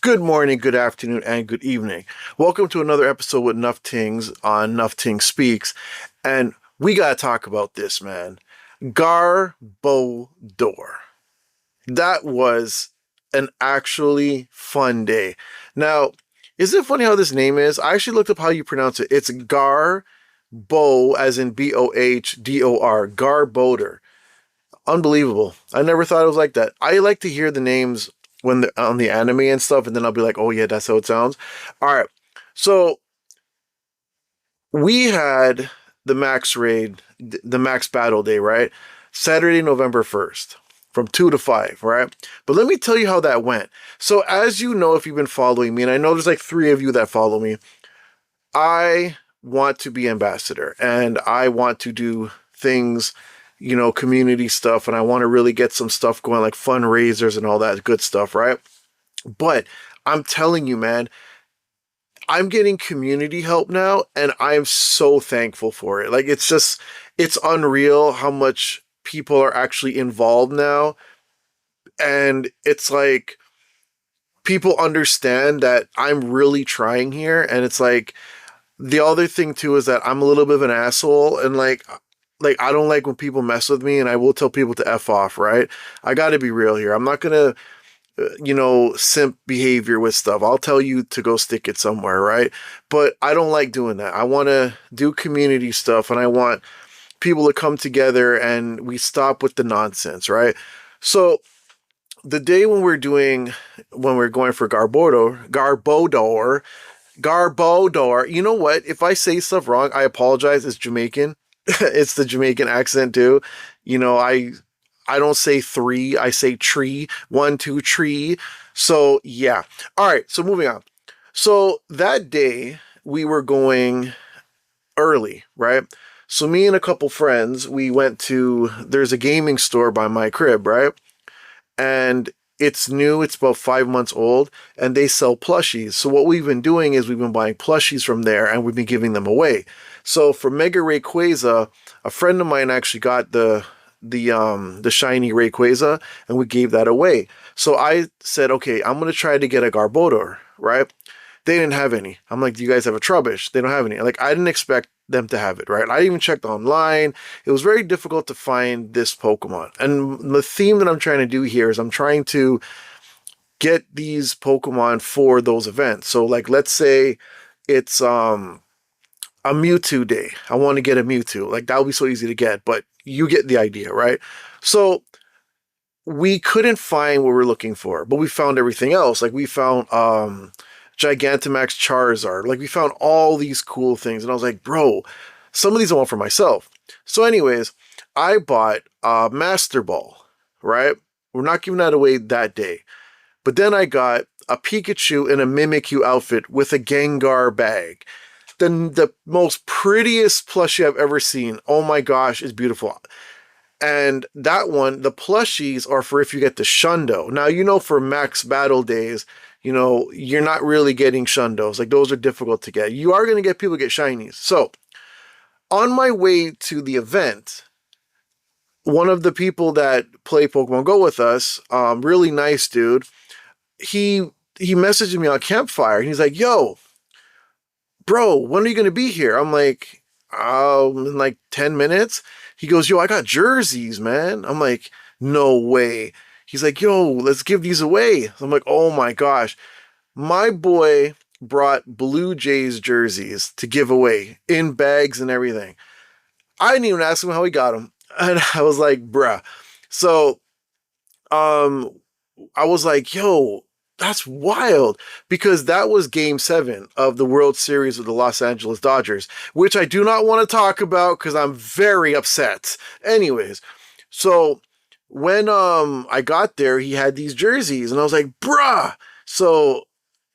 Good morning, good afternoon, and good evening. Welcome to another episode with Nufftingz on Nufftingz Speaks. And we got to talk about this, man. Garbodor. That was an actually fun day. Now, is it funny how this name is? I actually looked up how you pronounce it. It's Garbodor, as in Bohdor. Garbodor. Unbelievable. I never thought it was like that. I like to hear the names when they're on the anime and stuff, and then I'll be like, oh yeah, that's how it sounds. All right. So we had the Max Raid, the Max Battle Day, right? Saturday, November 1st, from 2 to 5, right? But let me tell you how that went. So as you know, if you've been following me, and I know there's like 3 of you that follow me, I want to be ambassador, and I want to do things, community stuff, and I want to really get some stuff going, like fundraisers and all that good stuff, right? But I'm telling you, man, I'm getting community help now, and I'm so thankful for it. Like, it's unreal how much people are actually involved now. And it's like, people understand that I'm really trying here. And it's like, the other thing too is that I'm a little bit of an asshole, and like I don't like when people mess with me, and I will tell people to F off, right? I got to be real here. I'm not going to simp behavior with stuff. I'll tell you to go stick it somewhere, right? But I don't like doing that. I want to do community stuff, and I want people to come together and we stop with the nonsense, right? So the day when we're going for Garbodor, you know what? If I say stuff wrong, I apologize. It's Jamaican. It's the Jamaican accent too. I don't say 3, I say tree. 1, 2, tree. So yeah. All right. So moving on. So that day we were going early, right? So me and a couple friends, we went to, there's a gaming store by my crib, right? And it's new. It's about 5 months old, and they sell plushies. So what we've been doing is we've been buying plushies from there, and we've been giving them away. So for Mega Rayquaza, a friend of mine actually got the shiny Rayquaza, and we gave that away. So I said, okay, I'm gonna try to get a Garbodor, right? They didn't have any. I'm like, do you guys have a Trubbish? They don't have any. Like, I didn't expect them to have it, right? I even checked online. It was very difficult to find this Pokemon. And the theme that I'm trying to do here is I'm trying to get these Pokemon for those events. So like, let's say it's a Mewtwo day. I want to get a Mewtwo. Like, that would be so easy to get, but you get the idea, right? So we couldn't find what we're looking for, but we found everything else. Like, we found Gigantamax Charizard. Like, we found all these cool things, and I was like, bro, some of these I want for myself. So anyways, I bought a Master Ball, right? We're not giving that away that day. But then I got a Pikachu in a Mimikyu outfit with a Gengar bag. The most prettiest plushie I've ever seen. Oh my gosh, it's beautiful. And that one, the plushies are for if you get the Shundo. Now, for Max Battle Days, you're not really getting Shundos. Like, those are difficult to get. You are going to get people get shinies. So, on my way to the event, one of the people that play Pokemon Go with us, really nice dude, he messaged me on Campfire, and he's like, yo, bro, when are you going to be here? I'm like, in like 10 minutes. He goes, yo, I got jerseys, man. I'm like, no way. He's like, yo, let's give these away. So I'm like, oh my gosh. My boy brought Blue Jays jerseys to give away in bags and everything. I didn't even ask him how he got them. And I was like, bruh. So, I was like, yo, that's wild, because that was game 7 of the World Series with the Los Angeles Dodgers, which I do not want to talk about because I'm very upset. Anyways, so when I got there, he had these jerseys, and I was like, bruh. So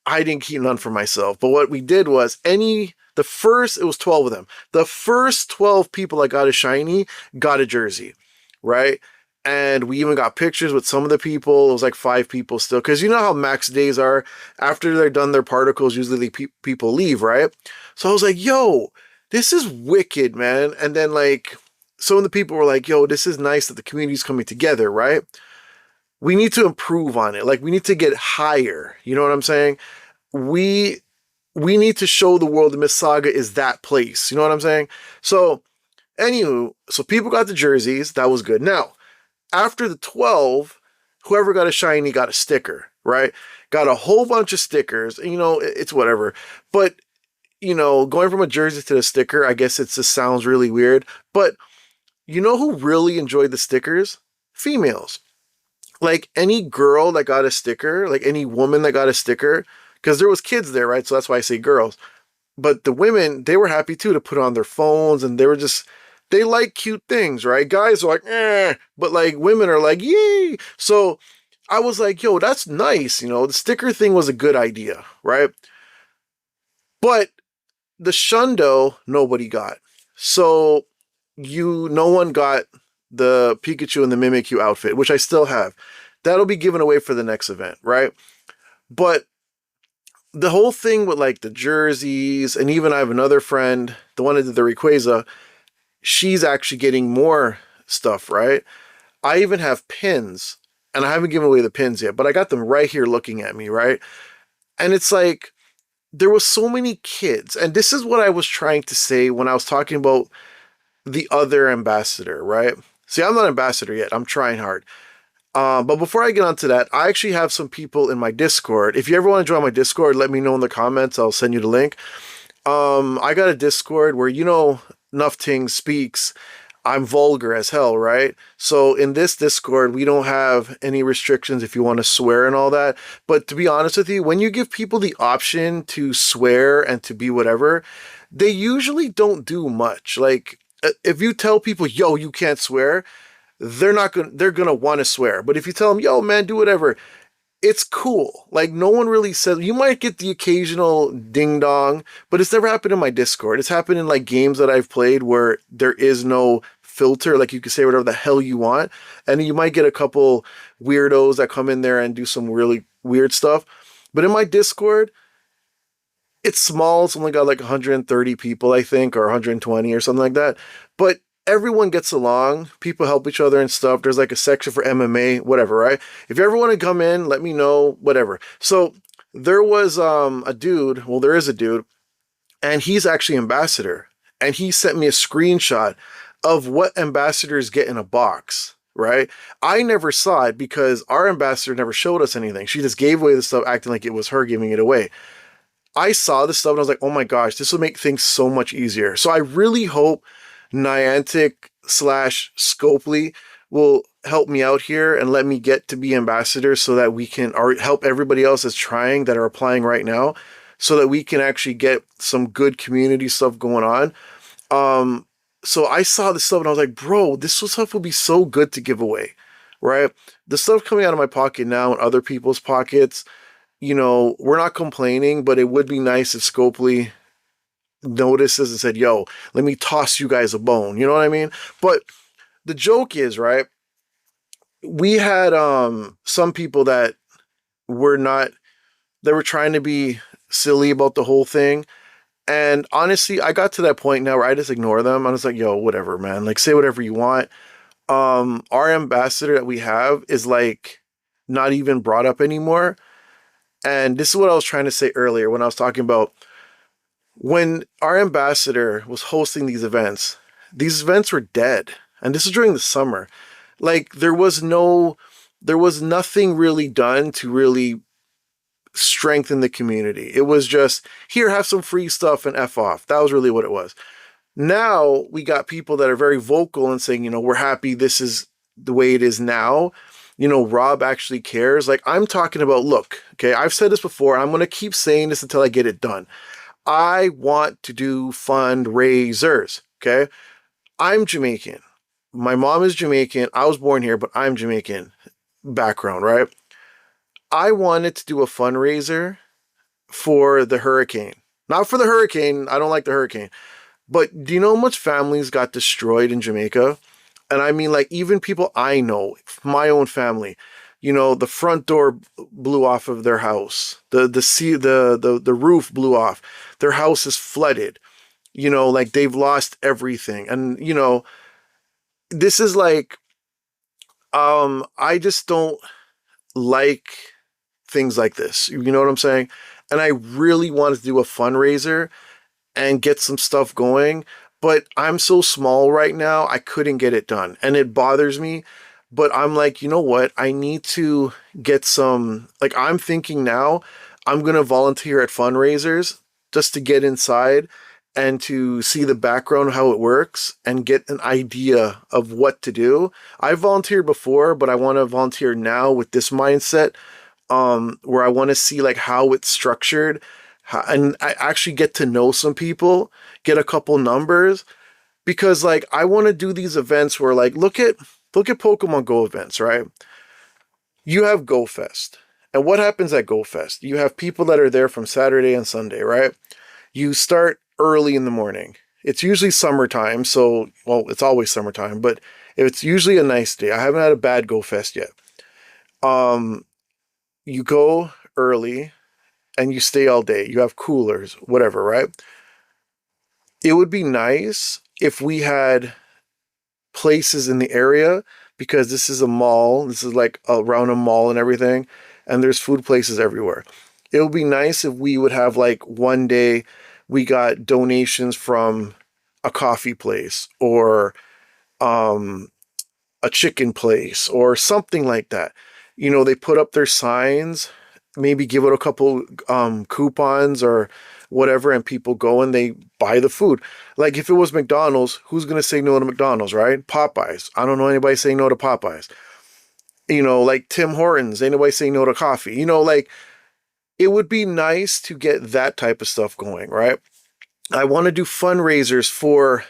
I didn't keep none for myself. But what we did was it was 12 of them. The first 12 people that got a shiny got a jersey, right? And we even got pictures with some of the people. It was like 5 people still. Because you know how max days are. After they're done their particles, usually people leave, right? So I was like, yo, this is wicked, man. And then like, some of the people were like, yo, this is nice that the community's coming together, right? we need to improve on it. Like we need to get higher. You know what I'm saying? We we need to show the world that Mississauga is that place. You know what I'm saying? So, anywho, so people got the jerseys. That was good. Now, after the 12, whoever got a shiny got a sticker, right? Got a whole bunch of stickers. You know, it's whatever. But, you know, going from a jersey to a sticker, I guess it just sounds really weird. But you know who really enjoyed the stickers? Females. Like any girl that got a sticker, like any woman that got a sticker, because there was kids there, right? So that's why I say girls. But the women, they were happy too to put on their phones, and they were just, they like cute things, right? Guys are like, eh, but like women are like, yay. So I was like, yo, that's nice. You know, the sticker thing was a good idea, right? But the Shundo, nobody got. So no one got the Pikachu and the Mimikyu outfit, which I still have. That'll be given away for the next event, right? But the whole thing with like the jerseys, and even I have another friend, the one that did the Rayquaza, she's actually getting more stuff, right? I even have pins, and I haven't given away the pins yet, but I got them right here looking at me, right? And it's like, there was so many kids, and this is what I was trying to say when I was talking about the other ambassador, right? See, I'm not ambassador yet. I'm trying hard. But before I get onto that, I actually have some people in my Discord. If you ever want to join my Discord, let me know in the comments. I'll send you the link. I got a Discord where, you know, Nufftingz Speaks. I'm vulgar as hell, right? So in this Discord, we don't have any restrictions if you want to swear and all that. But to be honest with you, when you give people the option to swear and to be whatever, they usually don't do much. Like, if you tell people, yo, you can't swear, they're gonna want to swear. But if you tell them, yo, man, do whatever, it's cool. Like, no one really says, you might get the occasional ding dong, but it's never happened in my Discord. It's happened in like games that I've played where there is no filter. Like, you can say whatever the hell you want. And you might get a couple weirdos that come in there and do some really weird stuff. But in my Discord, it's small. It's only got like 130 people, I think, or 120 or something like that. But everyone gets along. People help each other and stuff. There's like a section for MMA, whatever, right? If you ever want to come in, let me know, whatever. So there was a dude, well, there is a dude, and he's actually ambassador. And he sent me a screenshot of what ambassadors get in a box, right? I never saw it because our ambassador never showed us anything. She just gave away the stuff acting like it was her giving it away. I saw this stuff and I was like, oh my gosh, this will make things so much easier. So I really hope Niantic / Scopely will help me out here and let me get to be ambassador so that we can, or help everybody else that's trying, that are applying right now, so that we can actually get some good community stuff going on. So I saw this stuff and I was like, bro, this stuff will be so good to give away, right? The stuff coming out of my pocket now and other people's pockets, you know, we're not complaining, but it would be nice if Scopely notices and said, yo, let me toss you guys a bone. You know what I mean? But the joke is, right, we had some people that were not, they were trying to be silly about the whole thing. And honestly, I got to that point now where I just ignore them. I was like, yo, whatever, man. Like, say whatever you want. Our ambassador that we have is like not even brought up anymore. And this is what I was trying to say earlier when I was talking about when our ambassador was hosting these events were dead. And this is during the summer. Like, there was nothing really done to really strengthen the community. It was just, here, have some free stuff and F off. That was really what it was. Now we got people that are very vocal and saying, you know, we're happy this is the way it is now. You know, Rob actually cares. Like, I'm talking about, look, okay, I've said this before. I'm going to keep saying this until I get it done. I want to do fundraisers, okay? I'm Jamaican. My mom is Jamaican. I was born here, but I'm Jamaican background, right? I wanted to do a fundraiser for the hurricane. Not for the hurricane. I don't like the hurricane. But do you know how much families got destroyed in Jamaica? And I mean, like, even people I know, my own family, you know, the front door blew off of their house. The roof blew off. Their house is flooded. You know, like, they've lost everything. And, you know, this is like, I just don't, like things like this. You know what I'm saying? And I really wanted to do a fundraiser and get some stuff going, but I'm so small right now, I couldn't get it done. And it bothers me. But I'm like, you know what? I need to get some, like, I'm thinking now, I'm going to volunteer at fundraisers just to get inside and to see the background of how it works and get an idea of what to do. I volunteered before, but I want to volunteer now with this mindset, where I want to see like how it's structured, and I actually get to know some people, get a couple numbers, because like I want to do these events where like look at Pokemon Go events, right? You have Go Fest. And what happens at Go Fest? You have people that are there from Saturday and Sunday, right? You start early in the morning. It's usually summertime, so well, it's always summertime, but it's usually a nice day. I haven't had a bad Go Fest yet. You go early and you stay all day. You have coolers, whatever, right? It would be nice if we had places in the area, because this is a mall. This is like around a mall and everything, and there's food places everywhere. It would be nice if we would have like one day we got donations from a coffee place or a chicken place or something like that. You know, they put up their signs, maybe give it a couple coupons or whatever, and people go and they buy the food. Like if it was McDonald's, who's going to say no to McDonald's, right? Popeyes. I don't know anybody saying no to Popeyes. You know, like Tim Hortons, ain't nobody saying no to coffee. You know, like it would be nice to get that type of stuff going, right? I want to do fundraisers for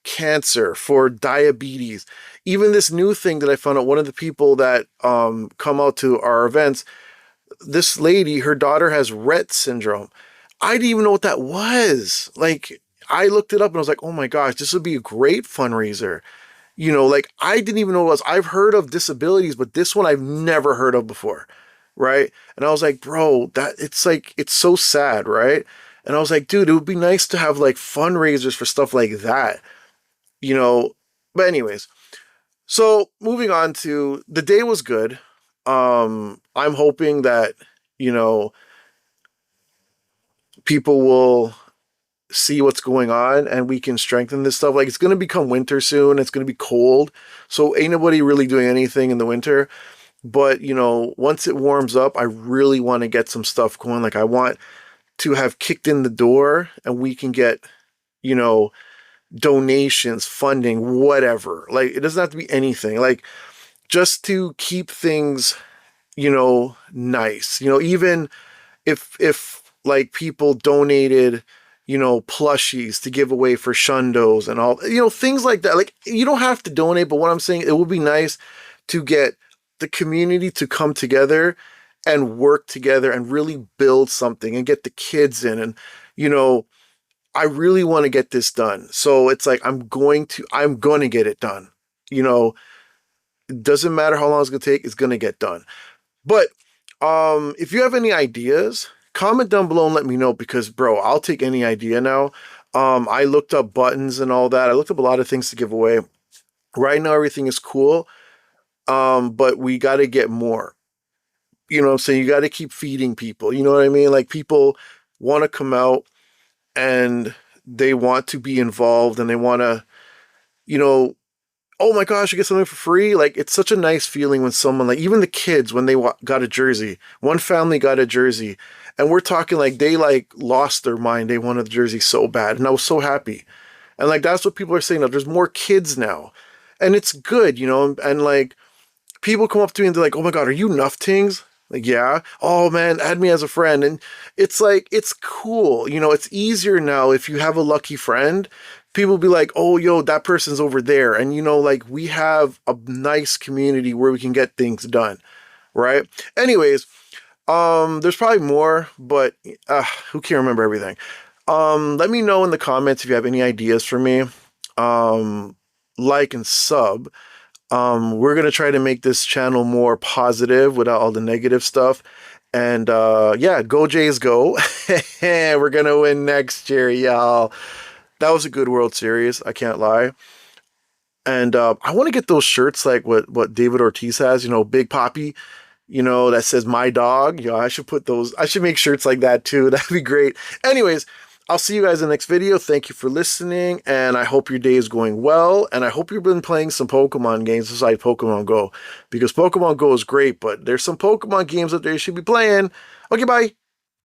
cancer, for diabetes. Even this new thing that I found out, one of the people that come out to our events, this lady, her daughter has Rett syndrome. I didn't even know what that was. Like, I looked it up and I was like, oh my gosh, this would be a great fundraiser. You know, like I didn't even know what it was. I've heard of disabilities, but this one I've never heard of before. Right. And I was like, bro, that it's like, it's so sad. Right. And I was like, dude, it would be nice to have like fundraisers for stuff like that, you know. But anyways, so moving on to the day was good. I'm hoping that, you know, people will see what's going on and we can strengthen this stuff. Like it's going to become winter soon. It's going to be cold. So ain't nobody really doing anything in the winter. But, you know, once it warms up, I really want to get some stuff going. Like I want to have kicked in the door and we can get, you know, donations, funding, whatever. Like it doesn't have to be anything. Like just to keep things, you know, nice. You know, even if like people donated, you know, plushies to give away for shundos and all, you know, things like that. Like you don't have to donate, but what I'm saying, it would be nice to get the community to come together and work together and really build something and get the kids in. And, you know, I really want to get this done. So it's like, I'm going to get it done. You know, it doesn't matter how long it's going to take, it's going to get done. But if you have any ideas, comment down below and let me know, because bro, I'll take any idea now. I looked up buttons and all that. I looked up a lot of things to give away. Right now, everything is cool. But we got to get more. You know what I'm saying? You got to keep feeding people. You know what I mean? Like people want to come out and they want to be involved and they want to, you know, oh my gosh, you get something for free. Like it's such a nice feeling when someone, like even the kids, when they got a jersey, one family got a jersey and we're talking like they like lost their mind. They wanted the jersey so bad. And I was so happy. And like, that's what people are saying now. There's more kids now and it's good, you know, and like people come up to me and they're like, oh my God, are you Nufftingz? Like, yeah. Oh man, add me as a friend. And it's like, it's cool. You know, it's easier now if you have a lucky friend. People be like, oh, yo, that person's over there. And, you know, like we have a nice community where we can get things done. Right. Anyways, there's probably more, but who can remember everything? Let me know in the comments if you have any ideas for me. Like and sub. We're going to try to make this channel more positive without all the negative stuff. And yeah, go Jays go. We're going to win next year, y'all. That was a good World Series. I can't lie. And I want to get those shirts like what David Ortiz has, you know, Big Papi. you know, that says my dog. You know, I should put those, I should make shirts like that too. That'd be great. Anyways, I'll see you guys in the next video. Thank you for listening, and I hope your day is going well, and I hope you've been playing some Pokemon games besides Pokemon Go, because Pokemon Go is great, but there's some Pokemon games out there you should be playing. Okay, bye.